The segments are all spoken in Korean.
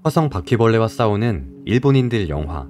화성 바퀴벌레와 싸우는 일본인들 영화.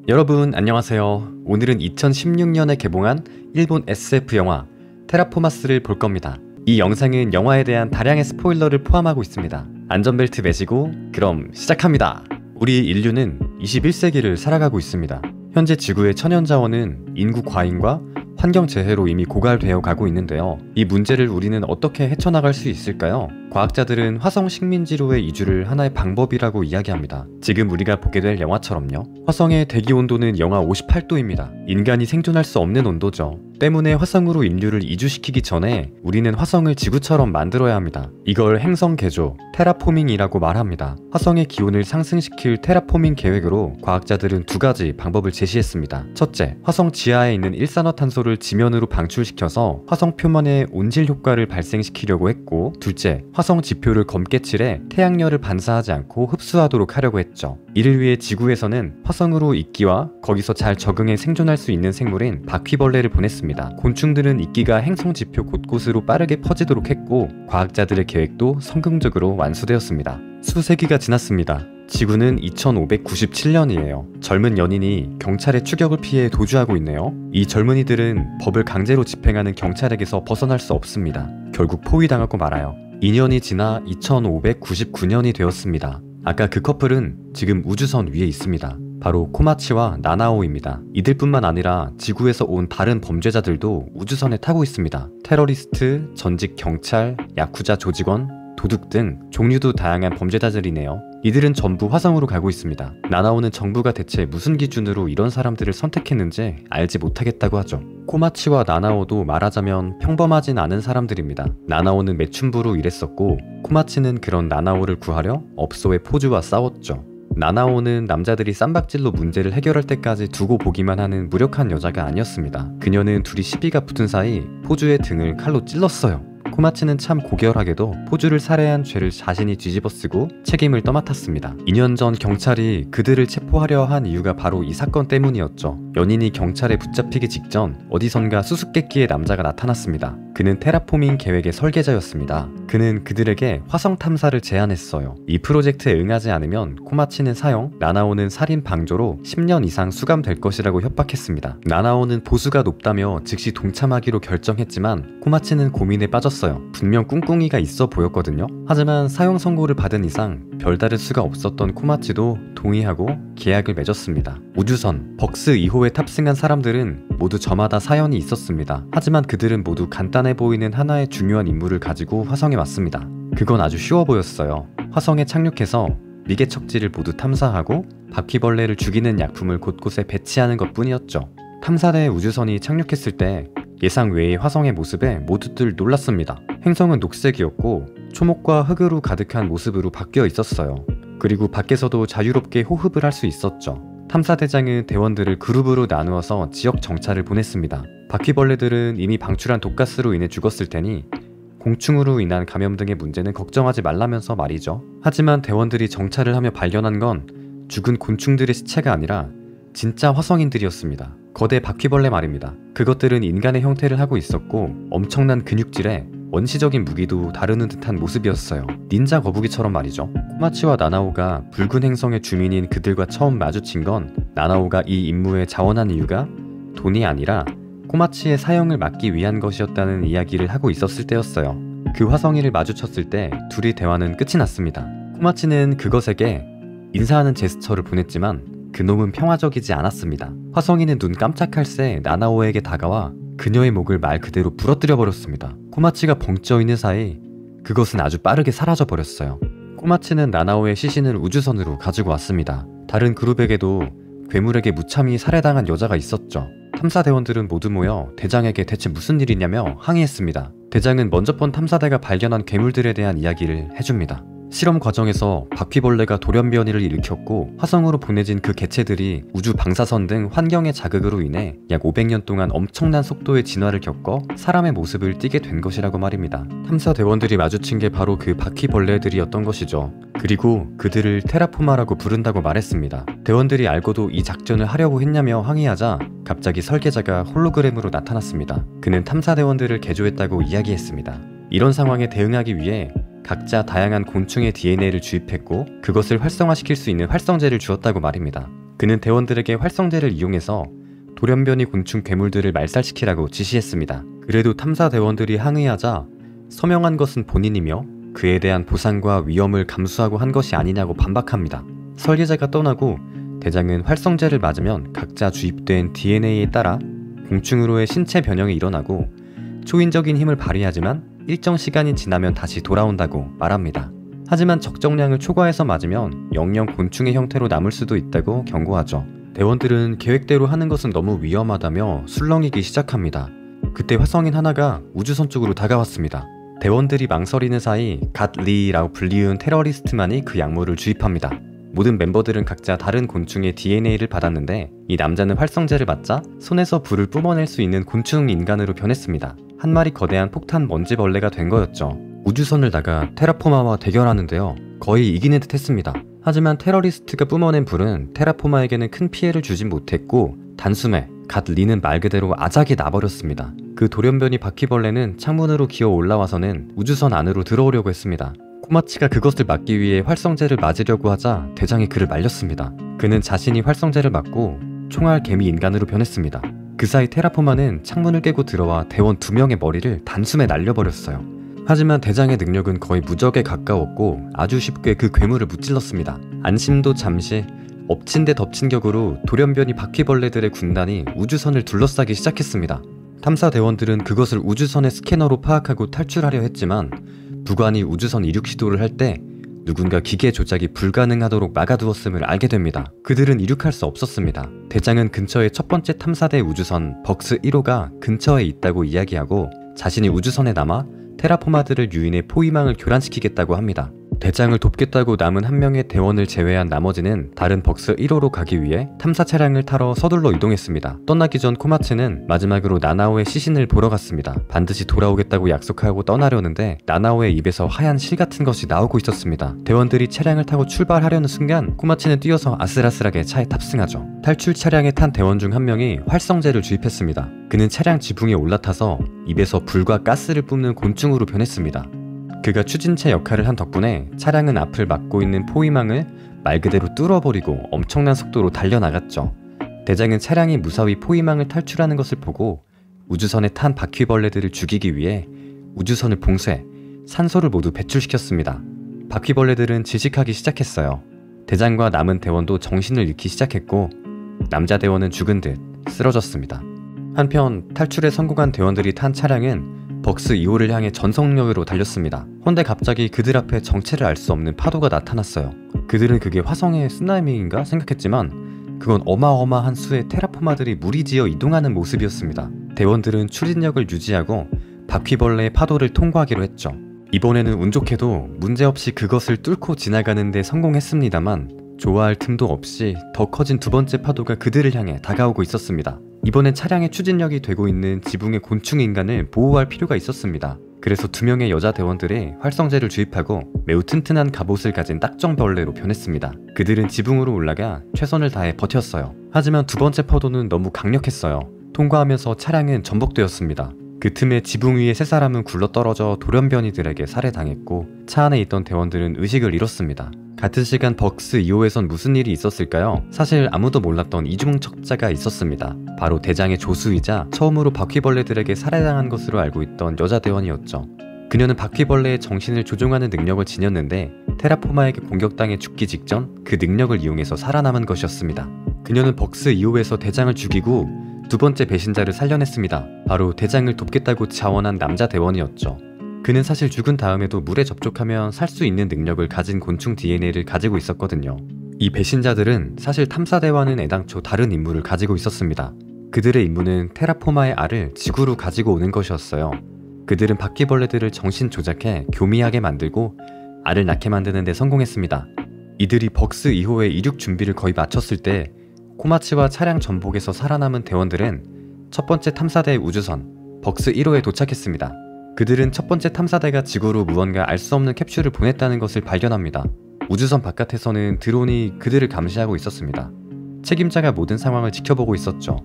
여러분 안녕하세요. 오늘은 2016년에 개봉한 일본 SF 영화 테라포마스를 볼 겁니다. 이 영상은 영화에 대한 다량의 스포일러를 포함하고 있습니다. 안전벨트 매시고 그럼 시작합니다. 우리 인류는 21세기를 살아가고 있습니다. 현재 지구의 천연자원은 인구 과잉과 환경재해로 이미 고갈되어 가고 있는데요. 이 문제를 우리는 어떻게 헤쳐나갈 수 있을까요? 과학자들은 화성 식민지로의 이주를 하나의 방법이라고 이야기합니다. 지금 우리가 보게 될 영화처럼요. 화성의 대기 온도는 영하 58도입니다. 인간이 생존할 수 없는 온도죠. 때문에 화성으로 인류를 이주시키기 전에 우리는 화성을 지구처럼 만들어야 합니다. 이걸 행성 개조, 테라포밍이라고 말합니다. 화성의 기온을 상승시킬 테라포밍 계획으로 과학자들은 두 가지 방법을 제시했습니다. 첫째, 화성 지하에 있는 일산화탄소를 지면으로 방출시켜서 화성 표면에 온실 효과를 발생시키려고 했고, 둘째, 화성 지표를 검게 칠해 태양열을 반사하지 않고 흡수하도록 하려고 했죠. 이를 위해 지구에서는 화성으로 이끼와 거기서 잘 적응해 생존할 수 있는 생물인 바퀴벌레를 보냈습니다. 곤충들은 이끼가 행성 지표 곳곳으로 빠르게 퍼지도록 했고, 과학자들의 계획도 성공적으로 완수되었습니다. 수세기가 지났습니다. 지구는 2597년이에요. 젊은 연인이 경찰의 추격을 피해 도주하고 있네요. 이 젊은이들은 법을 강제로 집행하는 경찰에게서 벗어날 수 없습니다. 결국 포위당하고 말아요. 2년이 지나 2599년이 되었습니다. 아까 그 커플은 지금 우주선 위에 있습니다. 바로 코마치와 나나오입니다. 이들뿐만 아니라 지구에서 온 다른 범죄자들도 우주선에 타고 있습니다. 테러리스트, 전직 경찰, 야쿠자 조직원, 도둑 등 종류도 다양한 범죄자들이네요. 이들은 전부 화성으로 가고 있습니다. 나나오는 정부가 대체 무슨 기준으로 이런 사람들을 선택했는지 알지 못하겠다고 하죠. 코마치와 나나오도 말하자면 평범하진 않은 사람들입니다. 나나오는 매춘부로 일했었고, 코마치는 그런 나나오를 구하려 업소의 포주와 싸웠죠. 나나오는 남자들이 쌈박질로 문제를 해결할 때까지 두고 보기만 하는 무력한 여자가 아니었습니다. 그녀는 둘이 시비가 붙은 사이 포주의 등을 칼로 찔렀어요. 코마치는 참 고결하게도 포주를 살해한 죄를 자신이 뒤집어쓰고 책임을 떠맡았습니다. 2년 전 경찰이 그들을 체포하려 한 이유가 바로 이 사건 때문이었죠. 연인이 경찰에 붙잡히기 직전 어디선가 수수께끼의 남자가 나타났습니다. 그는 테라포밍 계획의 설계자였습니다. 그는 그들에게 화성 탐사를 제안했어요. 이 프로젝트에 응하지 않으면 코마치는 사형, 나나오는 살인 방조로 10년 이상 수감될 것이라고 협박했습니다. 나나오는 보수가 높다며 즉시 동참하기로 결정했지만 코마치는 고민에 빠졌어요. 분명 꿍꿍이가 있어 보였거든요. 하지만 사형 선고를 받은 이상 별다를 수가 없었던 코마치도 동의하고 계약을 맺었습니다. 우주선 벅스 2호에 탑승한 사람들은 모두 저마다 사연이 있었습니다. 하지만 그들은 모두 간단해 보이는 하나의 중요한 임무를 가지고 화성에 왔습니다. 그건 아주 쉬워 보였어요. 화성에 착륙해서 미개척지를 모두 탐사하고 바퀴벌레를 죽이는 약품을 곳곳에 배치하는 것뿐이었죠. 탐사대 우주선이 착륙했을 때 예상 외의 화성의 모습에 모두들 놀랐습니다. 행성은 녹색이었고 초목과 흙으로 가득한 모습으로 바뀌어 있었어요. 그리고 밖에서도 자유롭게 호흡을 할 수 있었죠. 탐사대장은 대원들을 그룹으로 나누어서 지역 정찰을 보냈습니다. 바퀴벌레들은 이미 방출한 독가스로 인해 죽었을 테니 공충으로 인한 감염 등의 문제는 걱정하지 말라면서 말이죠. 하지만 대원들이 정찰을 하며 발견한 건 죽은 곤충들의 시체가 아니라 진짜 화성인들이었습니다. 거대 바퀴벌레 말입니다. 그것들은 인간의 형태를 하고 있었고 엄청난 근육질에 원시적인 무기도 다루는 듯한 모습이었어요. 닌자 거북이처럼 말이죠. 코마치와 나나오가 붉은 행성의 주민인 그들과 처음 마주친 건 나나오가 이 임무에 자원한 이유가 돈이 아니라 코마치의 사형을 막기 위한 것이었다는 이야기를 하고 있었을 때였어요. 그 화성인을 마주쳤을 때 둘이 대화는 끝이 났습니다. 코마치는 그것에게 인사하는 제스처를 보냈지만 그놈은 평화적이지 않았습니다. 화성인은 눈 깜짝할 새 나나오에게 다가와 그녀의 목을 말 그대로 부러뜨려 버렸습니다. 코마치가 벙쪄 있는 사이 그것은 아주 빠르게 사라져 버렸어요. 코마치는 나나오의 시신을 우주선으로 가지고 왔습니다. 다른 그룹에게도 괴물에게 무참히 살해당한 여자가 있었죠. 탐사대원들은 모두 모여 대장에게 대체 무슨 일이냐며 항의했습니다. 대장은 먼저 본 탐사대가 발견한 괴물들에 대한 이야기를 해줍니다. 실험 과정에서 바퀴벌레가 돌연변이를 일으켰고 화성으로 보내진 그 개체들이 우주 방사선 등 환경의 자극으로 인해 약 500년 동안 엄청난 속도의 진화를 겪어 사람의 모습을 띠게 된 것이라고 말입니다. 탐사대원들이 마주친 게 바로 그 바퀴벌레들이었던 것이죠. 그리고 그들을 테라포마라고 부른다고 말했습니다. 대원들이 알고도 이 작전을 하려고 했냐며 항의하자 갑자기 설계자가 홀로그램으로 나타났습니다. 그는 탐사대원들을 개조했다고 이야기했습니다. 이런 상황에 대응하기 위해 각자 다양한 곤충의 DNA를 주입했고 그것을 활성화시킬 수 있는 활성제를 주었다고 말입니다. 그는 대원들에게 활성제를 이용해서 돌연변이 곤충 괴물들을 말살시키라고 지시했습니다. 그래도 탐사 대원들이 항의하자 서명한 것은 본인이며 그에 대한 보상과 위험을 감수하고 한 것이 아니냐고 반박합니다. 설계자가 떠나고 대장은 활성제를 맞으면 각자 주입된 DNA에 따라 곤충으로의 신체 변형이 일어나고 초인적인 힘을 발휘하지만 일정 시간이 지나면 다시 돌아온다고 말합니다. 하지만 적정량을 초과해서 맞으면 영영 곤충의 형태로 남을 수도 있다고 경고하죠. 대원들은 계획대로 하는 것은 너무 위험하다며 술렁이기 시작합니다. 그때 화성인 하나가 우주선 쪽으로 다가왔습니다. 대원들이 망설이는 사이 갓 리라고 불리운 테러리스트만이 그 약물을 주입합니다. 모든 멤버들은 각자 다른 곤충의 DNA를 받았는데 이 남자는 활성제를 맞자 손에서 불을 뿜어낼 수 있는 곤충 인간으로 변했습니다. 한 마리 거대한 폭탄 먼지벌레가 된 거였죠. 우주선을 나가 테라포마와 대결하는데요. 거의 이기는 듯 했습니다. 하지만 테러리스트가 뿜어낸 불은 테라포마에게는 큰 피해를 주진 못했고 단숨에 갓 리는 말 그대로 아작이 나버렸습니다. 그 돌연변이 바퀴벌레는 창문으로 기어 올라와서는 우주선 안으로 들어오려고 했습니다. 코마치가 그것을 막기 위해 활성제를 맞으려고 하자 대장이 그를 말렸습니다. 그는 자신이 활성제를 맞고 총알 개미 인간으로 변했습니다. 그 사이 테라포마는 창문을 깨고 들어와 대원 2명의 머리를 단숨에 날려버렸어요. 하지만 대장의 능력은 거의 무적에 가까웠고 아주 쉽게 그 괴물을 무찔렀습니다. 안심도 잠시 엎친 데 덮친 격으로 돌연변이 바퀴벌레들의 군단이 우주선을 둘러싸기 시작했습니다. 탐사 대원들은 그것을 우주선의 스캐너로 파악하고 탈출하려 했지만 부관이 우주선 이륙 시도를 할 때 누군가 기계 조작이 불가능하도록 막아두었음을 알게 됩니다. 그들은 이륙할 수 없었습니다. 대장은 근처의 첫 번째 탐사대 우주선 벅스 1호가 근처에 있다고 이야기하고 자신이 우주선에 남아 테라포마들을 유인해 포위망을 교란시키겠다고 합니다. 대장을 돕겠다고 남은 한 명의 대원을 제외한 나머지는 다른 벅스 1호로 가기 위해 탐사 차량을 타러 서둘러 이동했습니다. 떠나기 전 코마츠는 마지막으로 나나오의 시신을 보러 갔습니다. 반드시 돌아오겠다고 약속하고 떠나려는데 나나오의 입에서 하얀 실 같은 것이 나오고 있었습니다. 대원들이 차량을 타고 출발하려는 순간 코마츠는 뛰어서 아슬아슬하게 차에 탑승하죠. 탈출 차량에 탄 대원 중 한 명이 활성제를 주입했습니다. 그는 차량 지붕에 올라타서 입에서 불과 가스를 뿜는 곤충으로 변했습니다. 그가 추진체 역할을 한 덕분에 차량은 앞을 막고 있는 포위망을 말 그대로 뚫어버리고 엄청난 속도로 달려나갔죠. 대장은 차량이 무사히 포위망을 탈출하는 것을 보고 우주선에 탄 바퀴벌레들을 죽이기 위해 우주선을 봉쇄, 산소를 모두 배출시켰습니다. 바퀴벌레들은 질식하기 시작했어요. 대장과 남은 대원도 정신을 잃기 시작했고 남자 대원은 죽은 듯 쓰러졌습니다. 한편 탈출에 성공한 대원들이 탄 차량은 벅스 2호를 향해 전속력으로 달렸습니다. 헌데 갑자기 그들 앞에 정체를 알 수 없는 파도가 나타났어요. 그들은 그게 화성의 쓰나미인가 생각했지만 그건 어마어마한 수의 테라포마들이 무리지어 이동하는 모습이었습니다. 대원들은 추진력을 유지하고 바퀴벌레의 파도를 통과하기로 했죠. 이번에는 운 좋게도 문제없이 그것을 뚫고 지나가는 데 성공했습니다만 좋아할 틈도 없이 더 커진 두 번째 파도가 그들을 향해 다가오고 있었습니다. 이번엔 차량의 추진력이 되고 있는 지붕의 곤충 인간을 보호할 필요가 있었습니다. 그래서 2명의 여자 대원들이 활성제를 주입하고 매우 튼튼한 갑옷을 가진 딱정벌레로 변했습니다. 그들은 지붕으로 올라가 최선을 다해 버텼어요. 하지만 두 번째 파도는 너무 강력했어요. 통과하면서 차량은 전복되었습니다. 그 틈에 지붕 위에 세 사람은 굴러떨어져 돌연변이들에게 살해당했고 차 안에 있던 대원들은 의식을 잃었습니다. 같은 시간 벅스 2호에선 무슨 일이 있었을까요? 사실 아무도 몰랐던 이중첩자가 있었습니다. 바로 대장의 조수이자 처음으로 바퀴벌레들에게 살해당한 것으로 알고 있던 여자 대원이었죠. 그녀는 바퀴벌레의 정신을 조종하는 능력을 지녔는데 테라포마에게 공격당해 죽기 직전 그 능력을 이용해서 살아남은 것이었습니다. 그녀는 벅스 2호에서 대장을 죽이고 두 번째 배신자를 살려냈습니다. 바로 대장을 돕겠다고 자원한 남자 대원이었죠. 그는 사실 죽은 다음에도 물에 접촉하면 살 수 있는 능력을 가진 곤충 DNA를 가지고 있었거든요. 이 배신자들은 사실 탐사대와는 애당초 다른 임무를 가지고 있었습니다. 그들의 임무는 테라포마의 알을 지구로 가지고 오는 것이었어요. 그들은 바퀴벌레들을 정신 조작해 교미하게 만들고 알을 낳게 만드는 데 성공했습니다. 이들이 벅스 2호의 이륙 준비를 거의 마쳤을 때 코마츠와 차량 전복에서 살아남은 대원들은 첫 번째 탐사대 우주선 벅스 1호에 도착했습니다. 그들은 첫 번째 탐사대가 지구로 무언가 알 수 없는 캡슐을 보냈다는 것을 발견합니다. 우주선 바깥에서는 드론이 그들을 감시하고 있었습니다. 책임자가 모든 상황을 지켜보고 있었죠.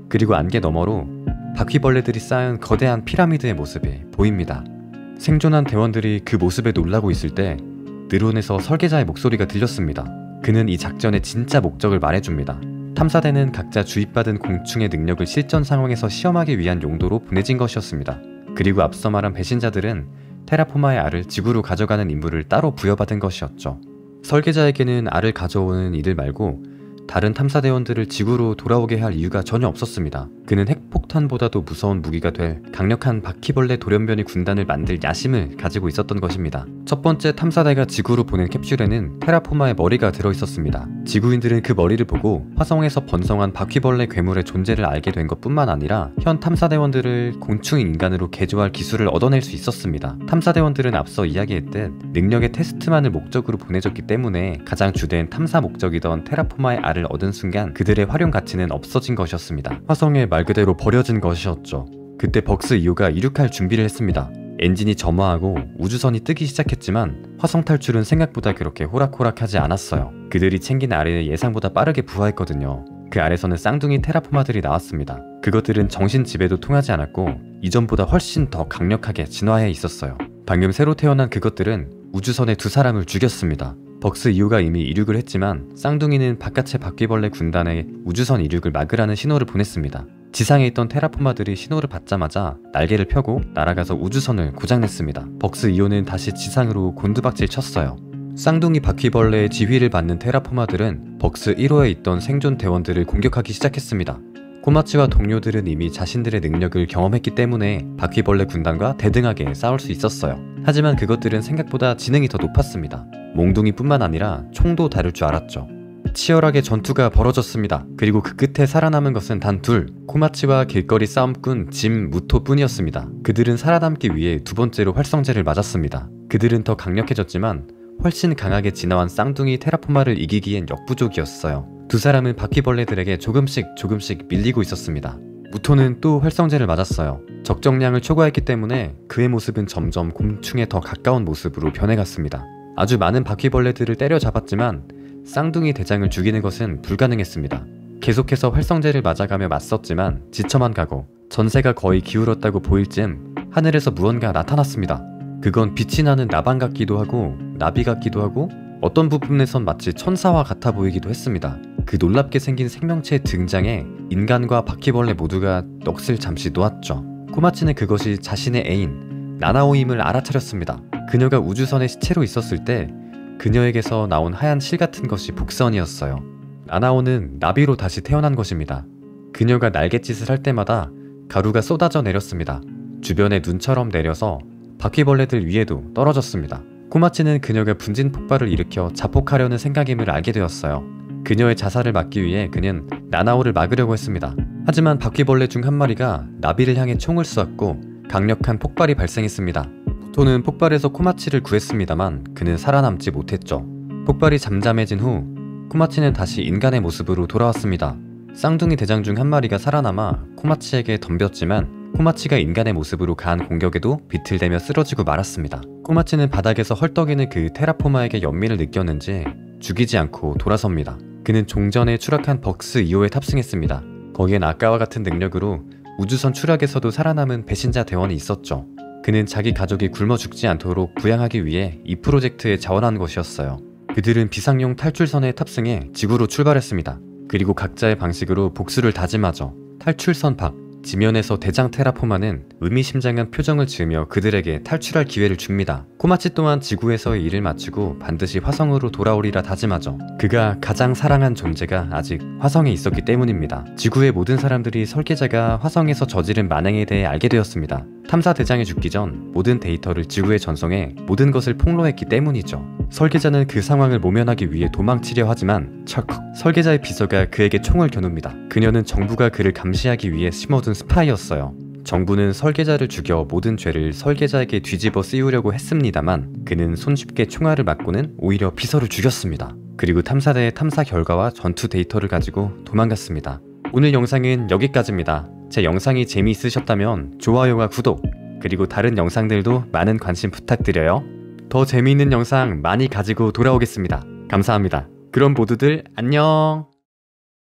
그리고 안개 너머로 바퀴벌레들이 쌓은 거대한 피라미드의 모습이 보입니다. 생존한 대원들이 그 모습에 놀라고 있을 때 드론에서 설계자의 목소리가 들렸습니다. 그는 이 작전의 진짜 목적을 말해줍니다. 탐사대는 각자 주입받은 공충의 능력을 실전 상황에서 시험하기 위한 용도로 보내진 것이었습니다. 그리고 앞서 말한 배신자들은 테라포마의 알을 지구로 가져가는 임무를 따로 부여받은 것이었죠. 설계자에게는 알을 가져오는 이들 말고 다른 탐사대원들을 지구로 돌아오게 할 이유가 전혀 없었습니다. 그는 핵폭탄보다도 무서운 무기가 될 강력한 바퀴벌레 돌연변이 군단을 만들 야심을 가지고 있었던 것입니다. 첫 번째 탐사대가 지구로 보낸 캡슐에는 테라포마의 머리가 들어있었습니다. 지구인들은 그 머리를 보고 화성에서 번성한 바퀴벌레 괴물의 존재를 알게 된 것뿐만 아니라 현 탐사대원들을 곤충 인간으로 개조할 기술을 얻어낼 수 있었습니다. 탐사대원들은 앞서 이야기했듯 능력의 테스트만을 목적으로 보내졌기 때문에 가장 주된 탐사 목적이던 테라포마의 알을 얻은 순간 그들의 활용 가치는 없어진 것이었습니다. 화성에 말 그대로 버려진 것이었죠. 그때 벅스 2호가 이륙할 준비를 했습니다. 엔진이 점화하고 우주선이 뜨기 시작했지만 화성 탈출은 생각보다 그렇게 호락호락하지 않았어요. 그들이 챙긴 알이 예상보다 빠르게 부하했거든요. 그 알에서는 쌍둥이 테라포마들이 나왔습니다. 그것들은 정신 지배도 통하지 않았고 이전보다 훨씬 더 강력하게 진화해 있었어요. 방금 새로 태어난 그것들은 우주선에 2사람을 죽였습니다. 벅스 2호가 이미 이륙을 했지만 쌍둥이는 바깥의 바퀴벌레 군단에 우주선 이륙을 막으라는 신호를 보냈습니다. 지상에 있던 테라포마들이 신호를 받자마자 날개를 펴고 날아가서 우주선을 고장냈습니다. 벅스 2호는 다시 지상으로 곤두박질 쳤어요. 쌍둥이 바퀴벌레의 지휘를 받는 테라포마들은 벅스 1호에 있던 생존 대원들을 공격하기 시작했습니다. 코마츠와 동료들은 이미 자신들의 능력을 경험했기 때문에 바퀴벌레 군단과 대등하게 싸울 수 있었어요. 하지만 그것들은 생각보다 지능이 더 높았습니다. 몽둥이뿐만 아니라 총도 다룰 줄 알았죠. 치열하게 전투가 벌어졌습니다. 그리고 그 끝에 살아남은 것은 단 둘, 코마츠와 길거리 싸움꾼 짐 무토뿐이었습니다. 그들은 살아남기 위해 두 번째로 활성제를 맞았습니다. 그들은 더 강력해졌지만 훨씬 강하게 진화한 쌍둥이 테라포마를 이기기엔 역부족이었어요. 두 사람은 바퀴벌레들에게 조금씩 밀리고 있었습니다. 무토는 또 활성제를 맞았어요. 적정량을 초과했기 때문에 그의 모습은 점점 곤충에 더 가까운 모습으로 변해갔습니다. 아주 많은 바퀴벌레들을 때려잡았지만 쌍둥이 대장을 죽이는 것은 불가능했습니다. 계속해서 활성제를 맞아가며 맞섰지만 지쳐만 가고 전세가 거의 기울었다고 보일 즈음 하늘에서 무언가 나타났습니다. 그건 빛이 나는 나방 같기도 하고 나비 같기도 하고 어떤 부분에선 마치 천사와 같아 보이기도 했습니다. 그 놀랍게 생긴 생명체의 등장에 인간과 바퀴벌레 모두가 넋을 잠시 놓았죠. 코마츠는 그것이 자신의 애인 나나오임을 알아차렸습니다. 그녀가 우주선의 시체로 있었을 때 그녀에게서 나온 하얀 실 같은 것이 복선이었어요. 나나오는 나비로 다시 태어난 것입니다. 그녀가 날갯짓을 할 때마다 가루가 쏟아져 내렸습니다. 주변에 눈처럼 내려서 바퀴벌레들 위에도 떨어졌습니다. 코마츠는 그녀가 분진 폭발을 일으켜 자폭하려는 생각임을 알게 되었어요. 그녀의 자살을 막기 위해 그는 나나오를 막으려고 했습니다. 하지만 바퀴벌레 중 한 마리가 나비를 향해 총을 쏘았고 강력한 폭발이 발생했습니다. 무토는 폭발에서 코마츠를 구했습니다만 그는 살아남지 못했죠. 폭발이 잠잠해진 후 코마츠는 다시 인간의 모습으로 돌아왔습니다. 쌍둥이 대장 중 한 마리가 살아남아 코마츠에게 덤볐지만 코마츠가 인간의 모습으로 가한 공격에도 비틀대며 쓰러지고 말았습니다. 코마츠는 바닥에서 헐떡이는 그 테라포마에게 연민을 느꼈는지 죽이지 않고 돌아섭니다. 그는 종전에 추락한 벅스 2호에 탑승했습니다. 거기엔 아까와 같은 능력으로 우주선 추락에서도 살아남은 배신자 대원이 있었죠. 그는 자기 가족이 굶어 죽지 않도록 부양하기 위해 이 프로젝트에 자원한 것이었어요. 그들은 비상용 탈출선에 탑승해 지구로 출발했습니다. 그리고 각자의 방식으로 복수를 다짐하죠. 탈출선 밖 지면에서 대장 테라포마는 의미심장한 표정을 지으며 그들에게 탈출할 기회를 줍니다. 코마츠 또한 지구에서의 일을 마치고 반드시 화성으로 돌아오리라 다짐하죠. 그가 가장 사랑한 존재가 아직 화성에 있었기 때문입니다. 지구의 모든 사람들이 설계자가 화성에서 저지른 만행에 대해 알게 되었습니다. 탐사 대장이 죽기 전 모든 데이터를 지구에 전송해 모든 것을 폭로했기 때문이죠. 설계자는 그 상황을 모면하기 위해 도망치려 하지만 철컥 설계자의 비서가 그에게 총을 겨눕니다. 그녀는 정부가 그를 감시하기 위해 심어둔 스파이였어요. 정부는 설계자를 죽여 모든 죄를 설계자에게 뒤집어 씌우려고 했습니다만 그는 손쉽게 총알을 맞고는 오히려 비서를 죽였습니다. 그리고 탐사대의 탐사 결과와 전투 데이터를 가지고 도망갔습니다. 오늘 영상은 여기까지입니다. 제 영상이 재미있으셨다면 좋아요와 구독, 그리고 다른 영상들도 많은 관심 부탁드려요. 더 재미있는 영상 많이 가지고 돌아오겠습니다. 감사합니다. 그럼 모두들 안녕!